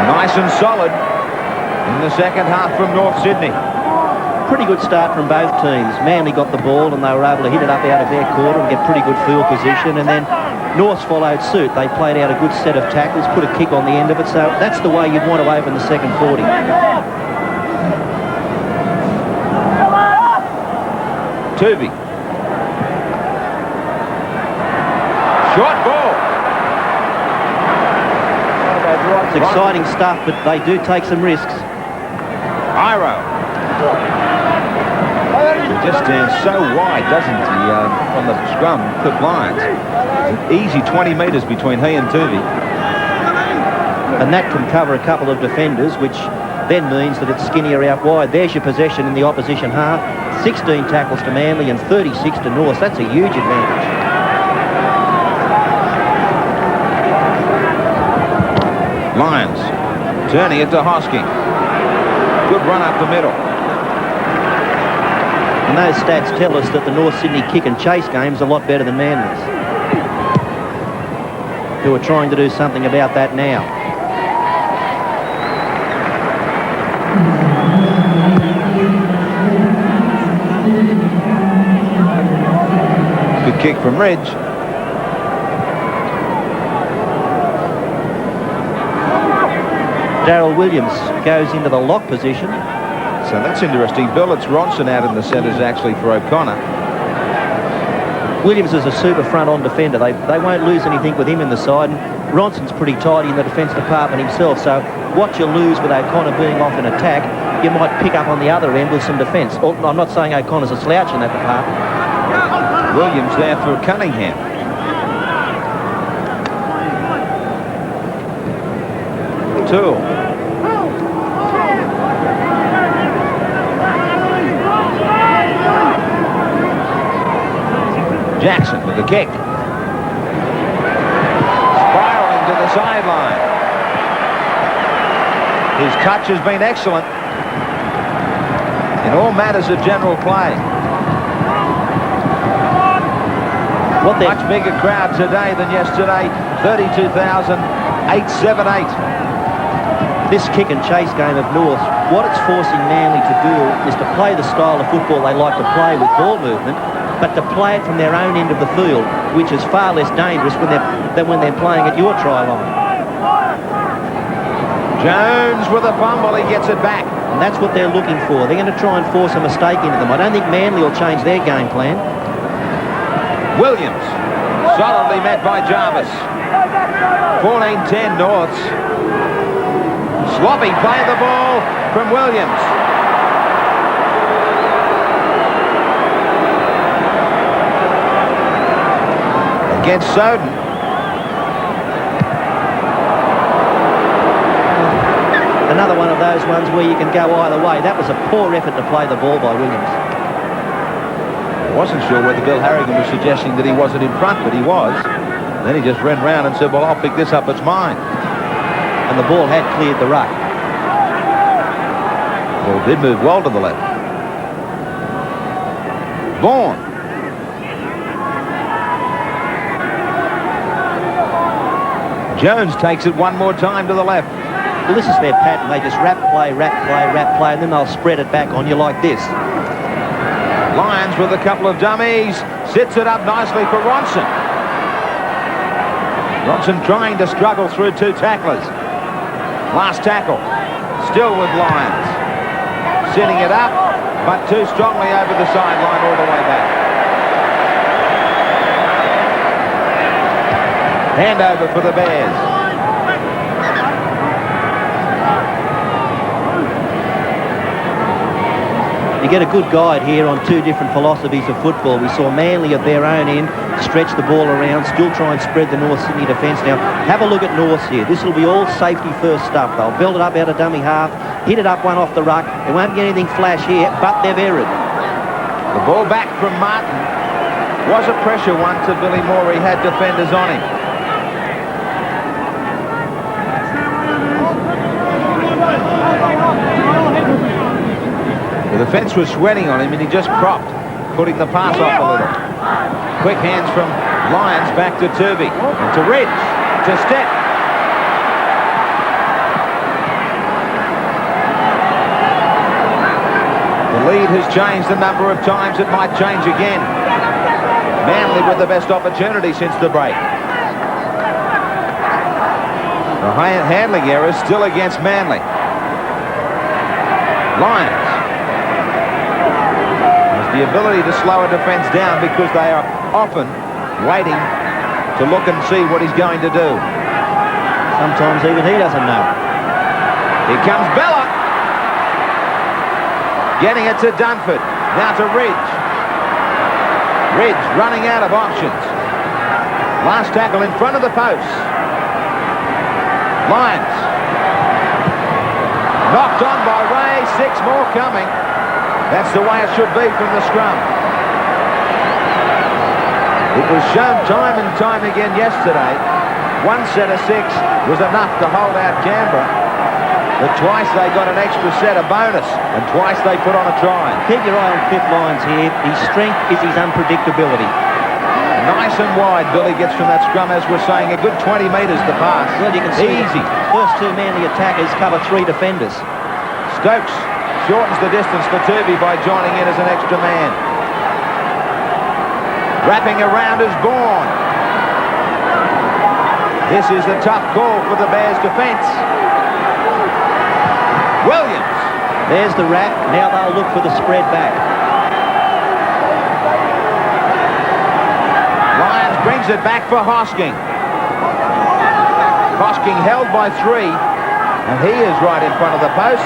Nice and solid in the second half from North Sydney. Pretty good start from both teams. Manly got the ball and they were able to hit it up out of their quarter and get pretty good field position, and then Norths followed suit. They played out a good set of tackles, put a kick on the end of it, so that's the way you'd want to open the second 40. Tuvey. Short ball. It's exciting stuff, but they do take some risks. Iro. He just stands so wide, doesn't he, on the scrum, Cliff Lyons. An easy 20 metres between he and Tuvey. And that can cover a couple of defenders, which then means that it's skinnier out wide. There's your possession in the opposition half. 16 tackles to Manly and 36 to North. That's a huge advantage. Lyons turning it to Hosking. Good run up the middle. And those stats tell us that the North Sydney kick and chase game's a lot better than Manly's, who are trying to do something about that now. Good kick from Ridge. Darryl Williams goes into the lock position. So that's interesting. Bill, it's Ronson out in the centres actually for O'Connor. Williams is a super front-on defender. They won't lose anything with him in the side. And Ronson's pretty tidy in the defence department himself. So what you lose with O'Connor being off in attack, you might pick up on the other end with some defence. I'm not saying O'Connor's a slouch in that department. Williams there for Cunningham. Toole. Jackson with the kick. Spiraling to the sideline. His touch has been excellent in all matters of general play. Much bigger crowd today than yesterday. 32,878. This kick and chase game of North, what it's forcing Manly to do is to play the style of football they like to play with ball movement, but to play it from their own end of the field, which is far less dangerous than when they're playing at your try line. Jones with a fumble, he gets it back. And that's what they're looking for. They're going to try and force a mistake into them. I don't think Manly will change their game plan. Williams, solidly met by Jarvis. 14-10 Norths. Sloppy play the ball from Williams. Against Soden. Another one of those ones where you can go either way. That was a poor effort to play the ball by Williams. I wasn't sure whether Bill Harrigan was suggesting that he wasn't in front, but he was. Then he just ran round and said, well, I'll pick this up, it's mine. And the ball had cleared the ruck. The ball did move well to the left. Vaughan. Jones takes it one more time to the left. Well, this is their pattern. They just wrap play, and then they'll spread it back on you like this. Lions with a couple of dummies. Sits it up nicely for Ronson. Ronson trying to struggle through two tacklers. Last tackle. Still with Lions. Sitting it up, but too strongly over the sideline all the way back. Handover for the Bears. You get a good guide here on two different philosophies of football. We saw Manly at their own end stretch the ball around, still try and spread the North Sydney defence. Now, have a look at North here. This will be all safety first stuff. They'll build it up out of dummy half, hit it up one off the ruck. They won't get anything flash here, but they've erred. The ball back from Martin. Was a pressure one to Billy Moore. He had defenders on him. The defence was sweating on him and he just propped, putting the pass off a little. Quick hands from Lyons back to Turvey. And to Ridge. To Step. The lead has changed a number of times. It might change again. Manly with the best opportunity since the break. The handling error is still against Manly. Lyons. The ability to slow a defence down because they are often waiting to look and see what he's going to do. Sometimes even he doesn't know. Here comes Bella. Getting it to Dunford. Now to Ridge. Ridge running out of options. Last tackle in front of the post. Lyons. Knocked on by Ray. 6 more coming. That's the way it should be from the scrum. It was shown time and time again yesterday. One set of 6 was enough to hold out Canberra. But twice they got an extra set, a bonus, and twice they put on a try. Keep your eye on Fifth Lyons here. His strength is his unpredictability. Nice and wide Billy gets from that scrum, as we're saying, a good 20 metres to pass. Well, you can see easy. First two Manly attackers cover 3 defenders. Stokes shortens the distance for Turvey by joining in as an extra man. Wrapping around is Bourne. This is a tough call for the Bears' defence. Williams. There's the wrap. Now they'll look for the spread back. Lyons brings it back for Hosking. Hosking held by 3, and he is right in front of the post.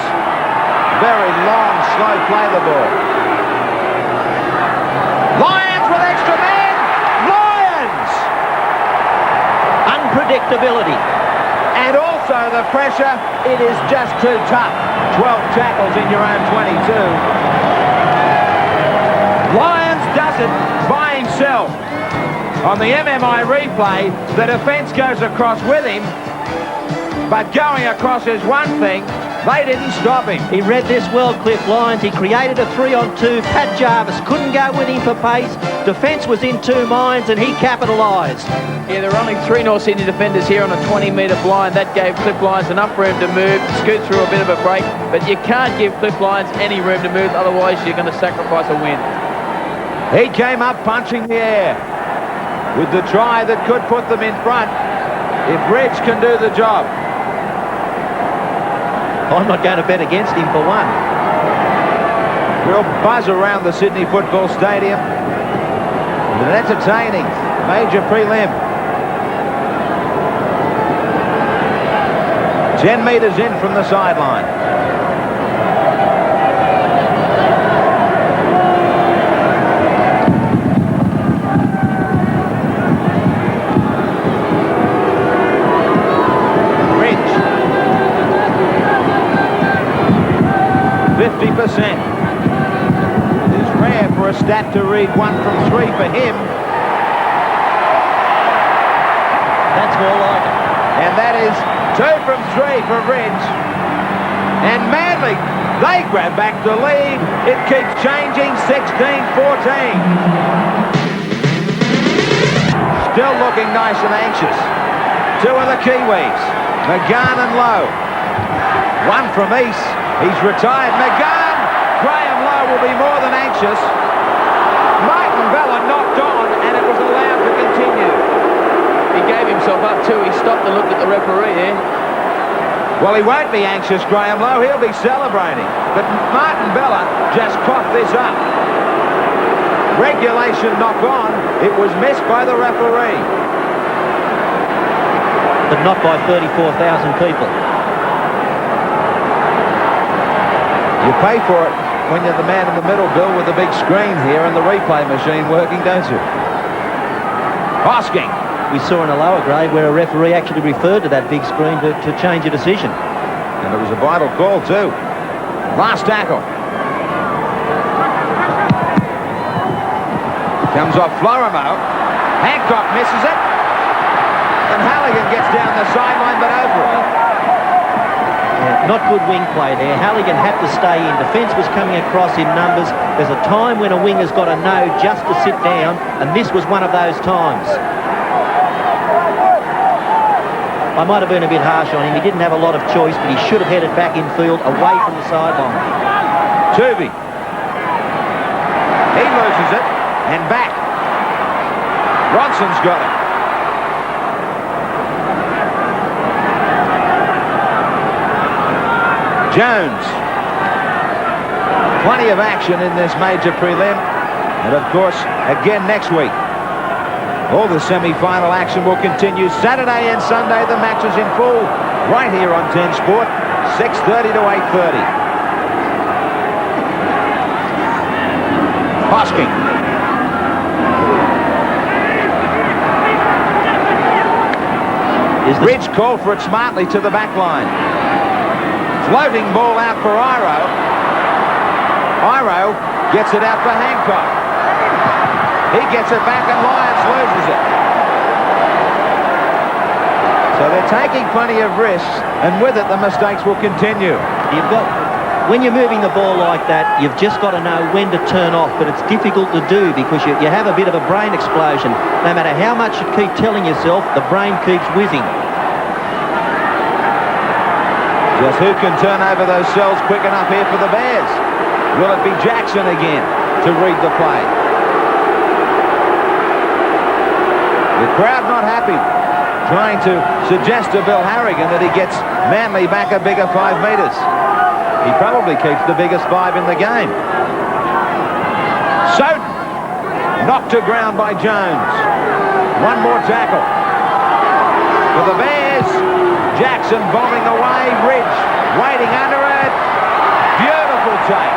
Very long, slow play the ball. Lyons with extra men. Lyons! Unpredictability. And also the pressure. It is just too tough. 12 tackles in your own 22. Lyons does it by himself. On the MMI replay, the defence goes across with him. But going across is one thing. They didn't stop him. He read this well, Cliff Lyons. He created a 3-on-2. Pat Jarvis couldn't go with him for pace. Defence was in two minds and he capitalised. Yeah, there were only 3 North Sydney defenders here on a 20-metre blind. That gave Cliff Lyons enough room to move, scoot through a bit of a break. But you can't give Cliff Lyons any room to move, otherwise you're going to sacrifice a win. He came up punching the air with the try that could put them in front if Reg can do the job. I'm not going to bet against him for one. Real buzz around the Sydney Football Stadium. An entertaining major prelim. 10 metres in from the sideline. Rich. 50%. It is rare for a stat to read 1 from 3 for him. That's more like it. And that is 2 from 3 for Ridge. And Manly, they grab back the lead. It keeps changing, 16-14. Still looking nice and anxious. 2 of the Kiwis, McGann and Lowe. 1 from East, he's retired. McGann, Graham Lowe will be more than anxious. Martin Bella knocked on and it was allowed to continue. He gave himself up too. He stopped and looked at the referee there. Well, he won't be anxious, Graham Lowe. He'll be celebrating. But Martin Bella just coughed this up. Regulation knock on. It was missed by the referee. But not by 34,000 people. You pay for it when you're the man in the middle, Bill, with the big screen here and the replay machine working, don't you? Hosking. We saw in a lower grade where a referee actually referred to that big screen to change a decision. And it was a vital call too. Last tackle. Comes off Florimo. Hancock misses it. And Halligan gets down the sideline but over it. Yeah, not good wing play there. Halligan had to stay in. Defence was coming across in numbers. There's a time when a winger's got to know just to sit down, and this was one of those times. I might have been a bit harsh on him. He didn't have a lot of choice, but he should have headed back infield away from the sideline. Tuvey. He loses it. And back. Ronson's got it. Jones. Plenty of action in this major prelim. And of course, again next week. All the semi-final action will continue Saturday and Sunday. The matches in full right here on 10 Sport, 6:30 to 8:30. Hosking. Ridge called for it smartly to the back line. Floating ball out for Iro. Iro gets it out for Hancock. He gets it back and Lyons loses it. So they're taking plenty of risks, and with it the mistakes will continue. When you're moving the ball like that, you've just got to know when to turn off, but it's difficult to do because you have a bit of a brain explosion. No matter how much you keep telling yourself, the brain keeps whizzing. Just who can turn over those cells quick enough here for the Bears? Will it be Jackson again to read the play? The crowd not happy, trying to suggest to Bill Harrigan that he gets Manly back a bigger 5 metres. He probably keeps the biggest 5 in the game. Soden knocked to ground by Jones. One more tackle. For the Bears, Jackson bombing away. Ridge waiting under it. Beautiful take.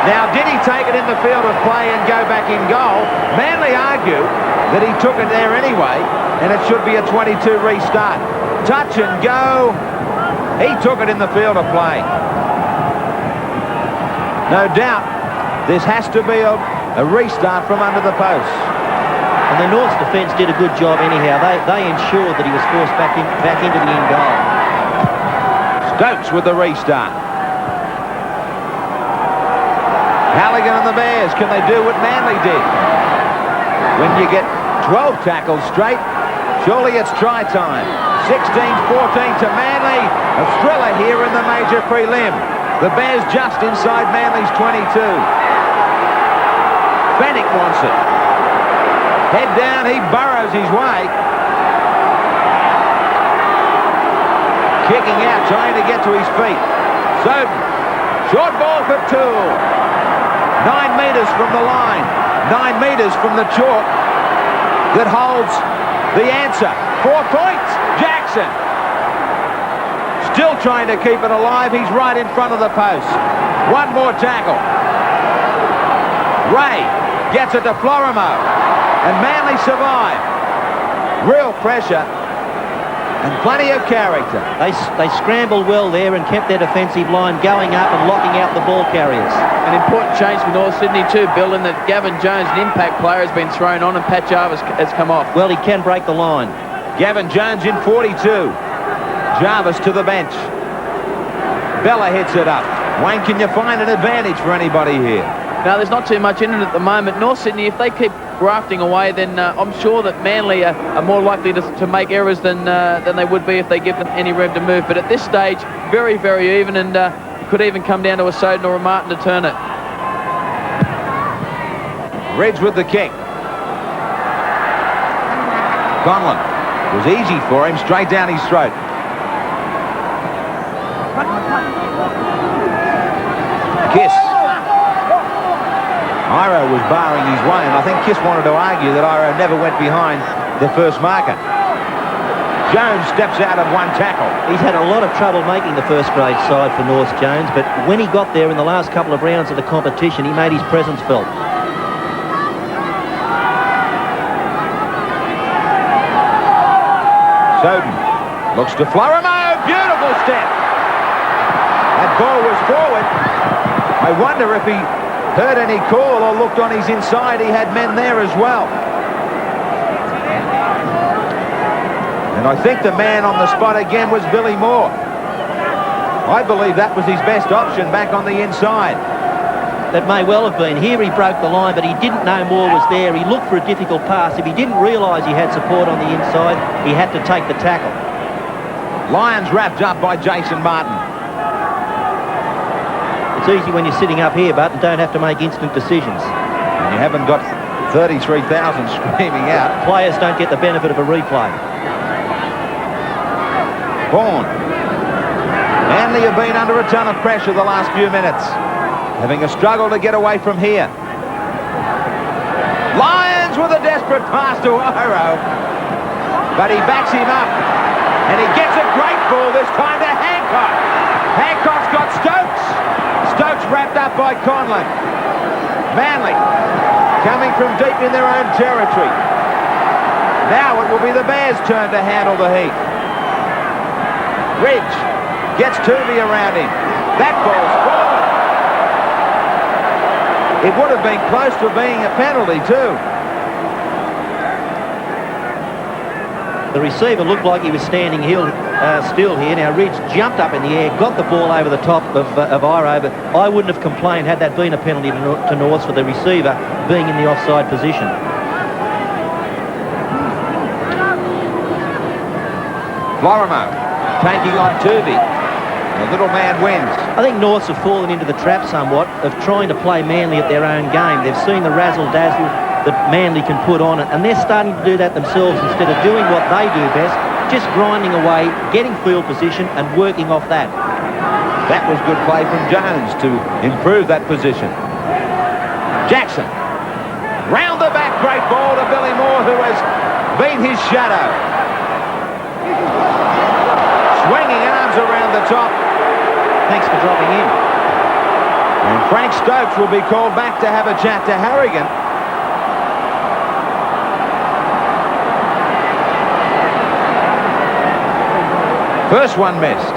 Now, did he take it in the field of play and go back in goal? Manly argue that he took it there anyway, and it should be a 22 restart. Touch and go. He took it in the field of play. No doubt, this has to be a restart from under the post. And the North's defence did a good job anyhow. They ensured that he was forced back into the in goal. Stokes with the restart. Halligan and the Bears, can they do what Manly did? When you get 12 tackles straight, surely it's try time. 16-14 to Manly. A thriller here in the major prelim. The Bears just inside Manly's 22. Fennick wants it. Head down, he burrows his way. Kicking out, trying to get to his feet. Soden. Short ball for Toole. 9 metres from the line. 9 metres from the chalk that holds the answer. 4 points. Jackson. Still trying to keep it alive. He's right in front of the post. One more tackle. Ray gets it to Florimo. And Manly survive. Real pressure. And plenty of character. They scrambled well there and kept their defensive line going up and locking out the ball carriers. An important change for North Sydney too, Bill, in that Gavin Jones, an impact player, has been thrown on and Pat Jarvis has come off. Well, he can break the line. Gavin Jones in 42. Jarvis to the bench. Bella hits it up. Wayne, can you find an advantage for anybody here? No, there's not too much in it at the moment. North Sydney, if they keep grafting away, then I'm sure that Manly are more likely to make errors than they would be if they give them any room to move. But at this stage, very, very even, and could even come down to a Soden or a Martin to turn it. Ridge with the kick. Conlon. It was easy for him, straight down his throat. Kiss. Iro was barring his way, and I think Kiss wanted to argue that Iro never went behind the first marker. Jones steps out of one tackle. He's had a lot of trouble making the first grade side for North Jones, but when he got there in the last couple of rounds of the competition, he made his presence felt. Soden looks to Florimo. Beautiful step. That ball was forward. I wonder if he heard any call or looked on his inside. He had men there as well. And I think the man on the spot again was Billy Moore. I believe that was his best option back on the inside. That may well have been. Here he broke the line, but he didn't know Moore was there. He looked for a difficult pass. If he didn't realise he had support on the inside, he had to take the tackle. Lions wrapped up by Jason Martin. It's easy when you're sitting up here, but don't have to make instant decisions. And you haven't got 33,000 screaming out. Players don't get the benefit of a replay. Vaughan. Manly have been under a ton of pressure the last few minutes, having a struggle to get away from here. Lions with a desperate pass to Iro, but he backs him up, and he gets a great ball this time to Hancock. Hancock's got Stokes. Stokes wrapped up by Conlon. Manly coming from deep in their own territory. Now it will be the Bears' turn to handle the heat. Ridge gets Toomey around him. That ball's forward. It would have been close to being a penalty too. The receiver looked like he was standing still here. Now Ridge jumped up in the air, got the ball over the top of Iro, but I wouldn't have complained had that been a penalty to North for the receiver being in the offside position. Florimo taking on Toomey. The little man wins. I think Norths have fallen into the trap somewhat of trying to play Manly at their own game. They've seen the razzle-dazzle that Manly can put on it, and they're starting to do that themselves instead of doing what they do best, just grinding away, getting field position and working off that. That was good play from Jones to improve that position. Jackson. Round the back, great ball to Billy Moore, who has been his shadow. Swinging arms around the top. Thanks for dropping in. And Frank Stokes will be called back to have a chat to Harrigan. First one missed.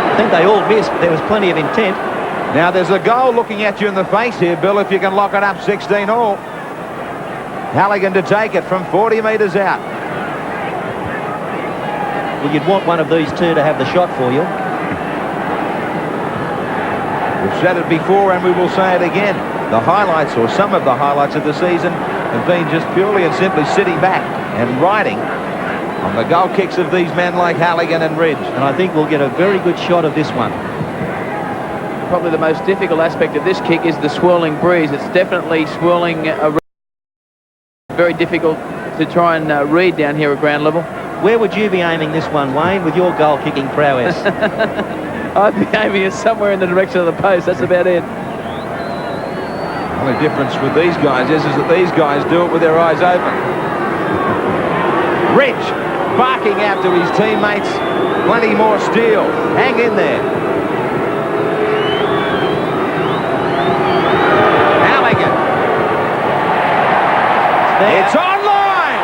I think they all missed, but there was plenty of intent. Now there's a goal looking at you in the face here, Bill, if you can lock it up 16 all. Halligan to take it from 40 metres out. Well, you'd want one of these two to have the shot for you. We've said it before and we will say it again. The highlights, or some of the highlights of the season, have been just purely and simply sitting back and riding on the goal kicks of these men like Halligan and Ridge. And I think we'll get a very good shot of this one. Probably the most difficult aspect of this kick is the swirling breeze. It's definitely swirling around. Very difficult to try and read down here at ground level. Where would you be aiming this one, Wayne, with your goal-kicking prowess? I'd be aiming it somewhere in the direction of the post. That's about it. The only difference with these guys is that these guys do it with their eyes open. Ridge barking out to his teammates. Plenty more steel. Hang in there. Halligan. It's online.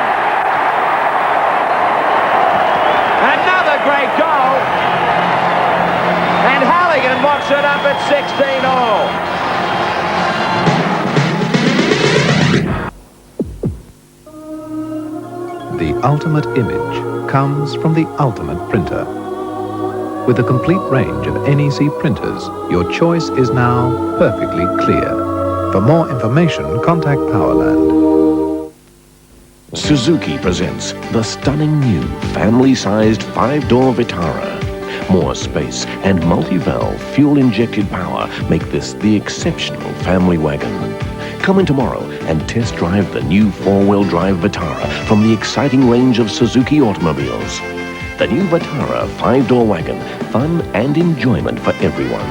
Another great goal. And Halligan locks it up at 16-all. The ultimate image comes from the ultimate printer. With a complete range of NEC printers, your choice is now perfectly clear. For more information, contact Powerland. Suzuki presents the stunning new family-sized 5-door Vitara. More space and multi-valve fuel-injected power make this the exceptional family wagon. Come in tomorrow and test drive the new 4-wheel drive Vitara from the exciting range of Suzuki automobiles. The new Vitara 5-door wagon, fun and enjoyment for everyone.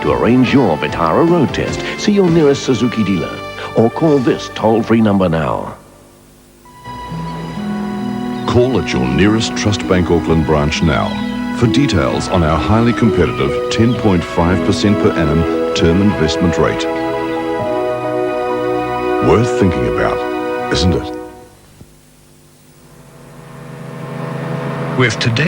To arrange your Vitara road test, see your nearest Suzuki dealer or call this toll-free number now. Call at your nearest Trust Bank Auckland branch now for details on our highly competitive 10.5% per annum term investment rate. Worth thinking about, isn't it? With today